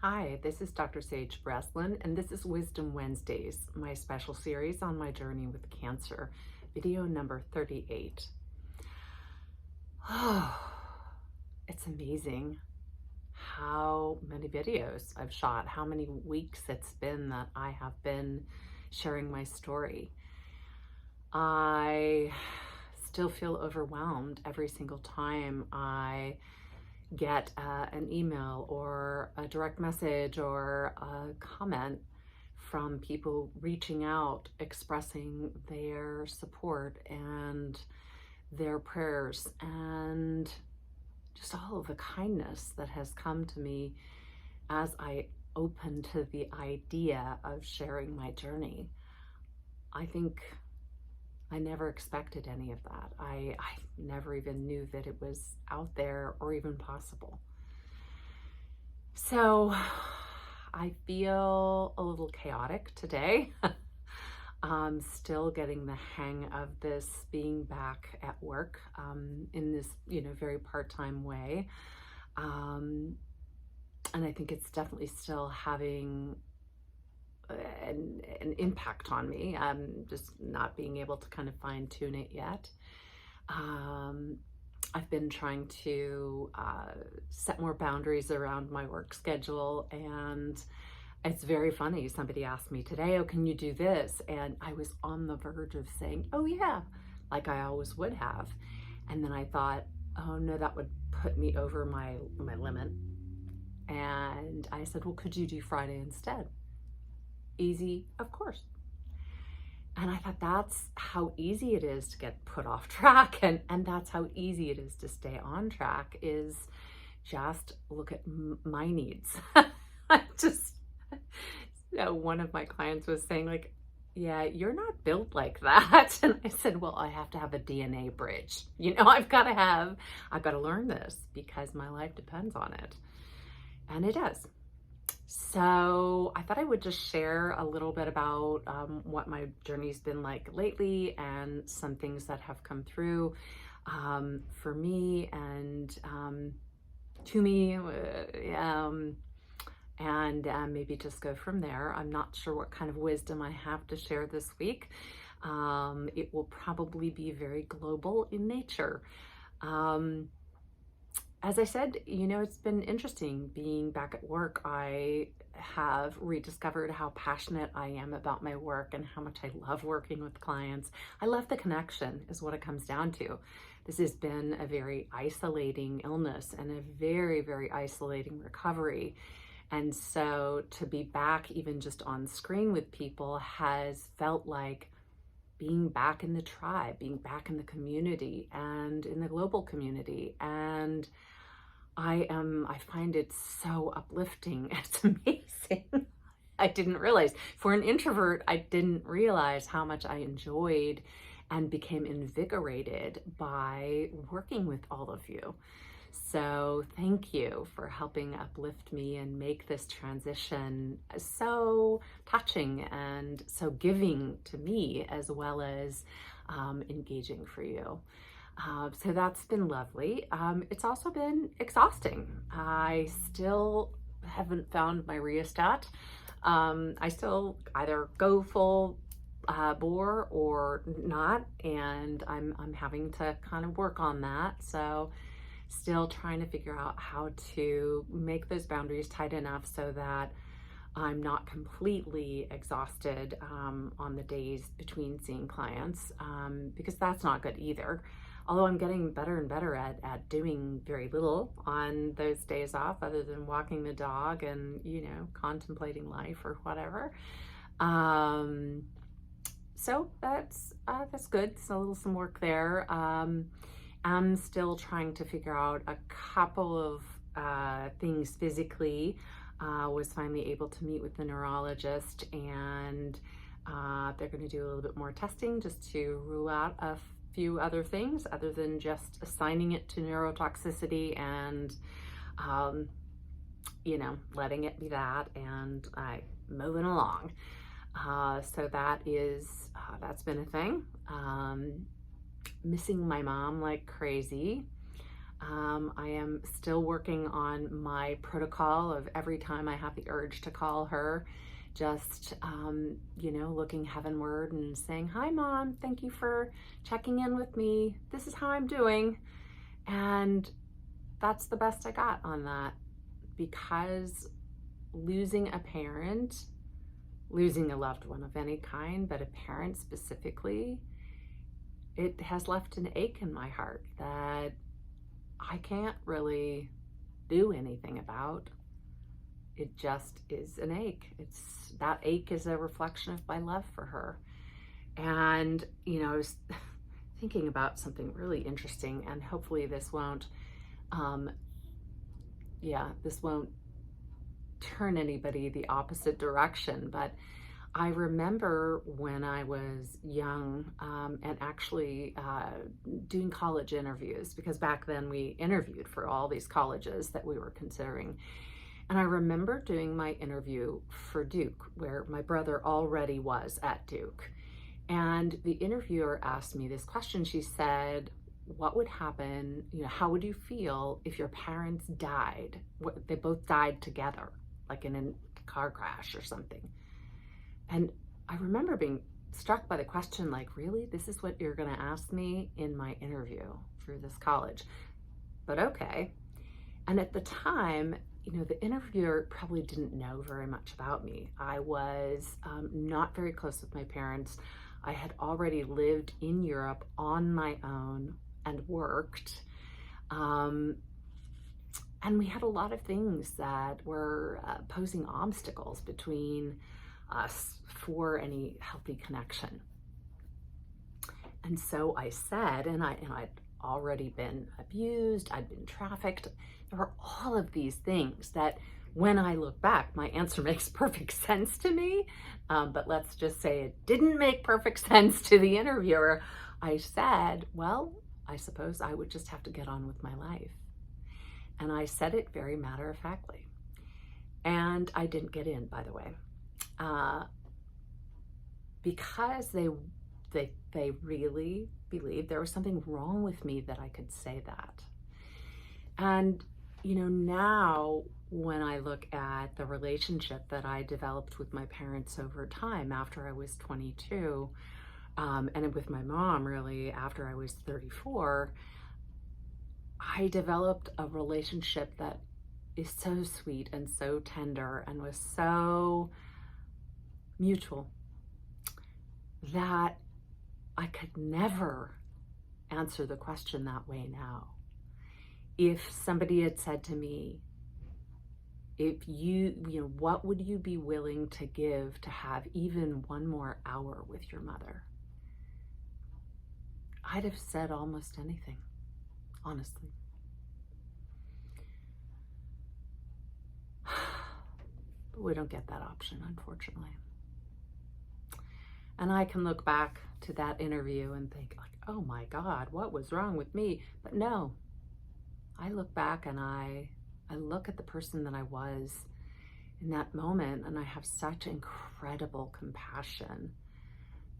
Hi, this is Dr. Sage Breslin, and this is Wisdom Wednesdays, my special series on my journey with cancer, video number 38. Oh, it's amazing how many videos I've shot, how many weeks it's been that I have been sharing my story. I still feel overwhelmed every single time I get an email or a direct message or a comment from people reaching out, expressing their support and their prayers and just all of the kindness that has come to me as I open to the idea of sharing my journey. I think I never expected any of that. I never even knew that it was out there or even possible. So I feel a little chaotic today. I'm still getting the hang of this being back at work in this, very part-time way. And I think it's definitely still having an impact on me. I'm just not being able to kind of fine tune it yet. I've been trying to set more boundaries around my work schedule, and it's very funny. Somebody asked me today, "Oh, can you do this?" And I was on the verge of saying, "Oh yeah," like I always would have. And then I thought, "Oh no, that would put me over my limit." And I said, "Well, could you do Friday instead?" Easy, of course. And I thought that's how easy it is to get put off track, and that's how easy it is to stay on track, is just look at my needs. I just, one of my clients was saying like, "Yeah, you're not built like that." And I said, "Well, I have to have a DNA bridge. I've got to learn this because my life depends on it." And it does. So I thought I would just share a little bit about what my journey's been like lately and some things that have come through for me and to me, and maybe just go from there. I'm not sure what kind of wisdom I have to share this week. It will probably be very global in nature. As I said, it's been interesting being back at work. I have rediscovered how passionate I am about my work and how much I love working with clients. I love the connection is what it comes down to. This has been a very isolating illness and a very, very isolating recovery. And so to be back even just on screen with people has felt like being back in the tribe, being back in the community and in the global community. And I find it so uplifting. It's amazing. I didn't realize. For an introvert, I didn't realize how much I enjoyed and became invigorated by working with all of you. So thank you for helping uplift me and make this transition so touching and so giving to me, as well as engaging for you. So that's been lovely. It's also been exhausting. I still haven't found my rheostat. I still either go full bore or not, and I'm having to kind of work on that. So still trying to figure out how to make those boundaries tight enough so that I'm not completely exhausted on the days between seeing clients, because that's not good either. Although I'm getting better and better at doing very little on those days off other than walking the dog and, contemplating life or whatever. So that's good. So some work there. I'm still trying to figure out a couple of things physically. Was finally able to meet with the neurologist, and they're going to do a little bit more testing just to rule out a few other things other than just assigning it to neurotoxicity and letting it be that, and moving along. So that's been a thing. Missing my mom like crazy. I am still working on my protocol of every time I have the urge to call her, just, looking heavenward and saying, "Hi, Mom. Thank you for checking in with me. This is how I'm doing." And that's the best I got on that, because losing a parent, losing a loved one of any kind, but a parent specifically, it has left an ache in my heart that I can't really do anything about. It just is an ache. That ache is a reflection of my love for her. And, I was thinking about something really interesting, and hopefully this won't turn anybody the opposite direction. But I remember when I was young, and actually doing college interviews, because back then we interviewed for all these colleges that we were considering. And I remember doing my interview for Duke, where my brother already was at Duke. And the interviewer asked me this question. She said, "What would happen, how would you feel if your parents died? They both died together, like in a car crash or something." And I remember being struck by the question, like, really? This is what you're going to ask me in my interview for this college? But okay. And at the time, the interviewer probably didn't know very much about me. I was not very close with my parents. I had already lived in Europe on my own and worked. And we had a lot of things that were posing obstacles between us for any healthy connection. And so I said, and I'd already been abused, I'd been trafficked. There were all of these things that, when I look back, my answer makes perfect sense to me. But let's just say it didn't make perfect sense to the interviewer. I said, well, I suppose I would just have to get on with my life. And I said it very matter-of-factly. And I didn't get in, by the way. Because they really believed there was something wrong with me that I could say that. And, now when I look at the relationship that I developed with my parents over time after I was 22, and with my mom really after I was 34, I developed a relationship that is so sweet and so tender and was so mutual that I could never answer the question that way now. If somebody had said to me, what would you be willing to give to have even one more hour with your mother? I'd have said almost anything, honestly. But we don't get that option, unfortunately. And I can look back to that interview and think, like, oh my God, what was wrong with me? But no, I look back and I look at the person that I was in that moment, and I have such incredible compassion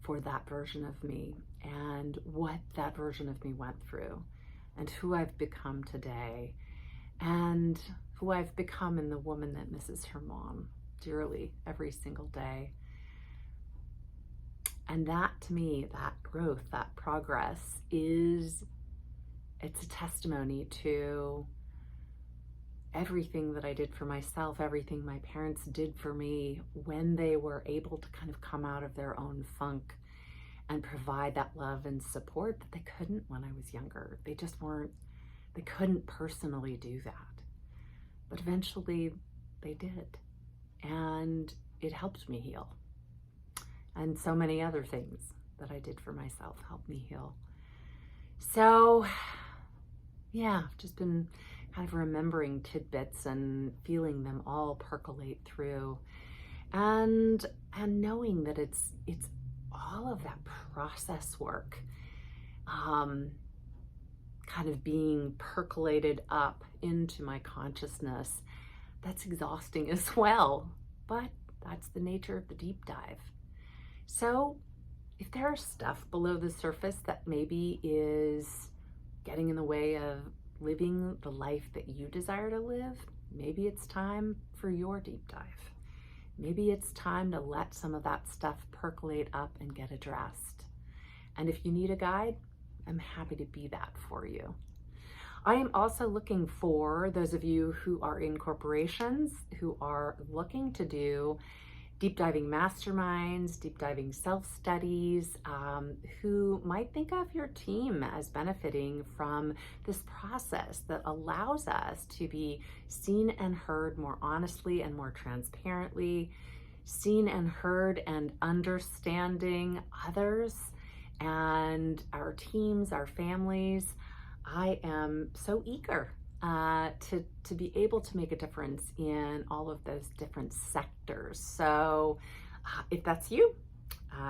for that version of me and what that version of me went through and who I've become today and who I've become in the woman that misses her mom dearly every single day. And that, to me, that growth, that progress it's a testimony to everything that I did for myself, everything my parents did for me when they were able to kind of come out of their own funk and provide that love and support that they couldn't when I was younger. They couldn't personally do that. But eventually they did. And it helped me heal. And so many other things that I did for myself helped me heal. So, yeah, I've just been kind of remembering tidbits and feeling them all percolate through, and knowing that it's all of that process work, kind of being percolated up into my consciousness. That's exhausting as well, but that's the nature of the deep dive. So if there's stuff below the surface that maybe is getting in the way of living the life that you desire to live, maybe it's time for your deep dive. Maybe it's time to let some of that stuff percolate up and get addressed. And if you need a guide, I'm happy to be that for you. I am also looking for those of you who are in corporations who are looking to do deep diving masterminds, deep diving self-studies, who might think of your team as benefiting from this process that allows us to be seen and heard more honestly and more transparently, seen and heard and understanding others and our teams, our families. I am so eager to be able to make a difference in all of those different sectors. So if that's you,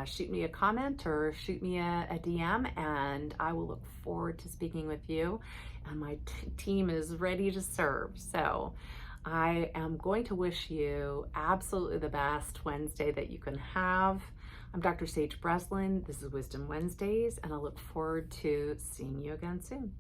shoot me a comment or shoot me a DM, and I will look forward to speaking with you. And my team is ready to serve. So I am going to wish you absolutely the best Wednesday that you can have. I'm Dr. Sage Breslin. This is Wisdom Wednesdays, and I look forward to seeing you again soon.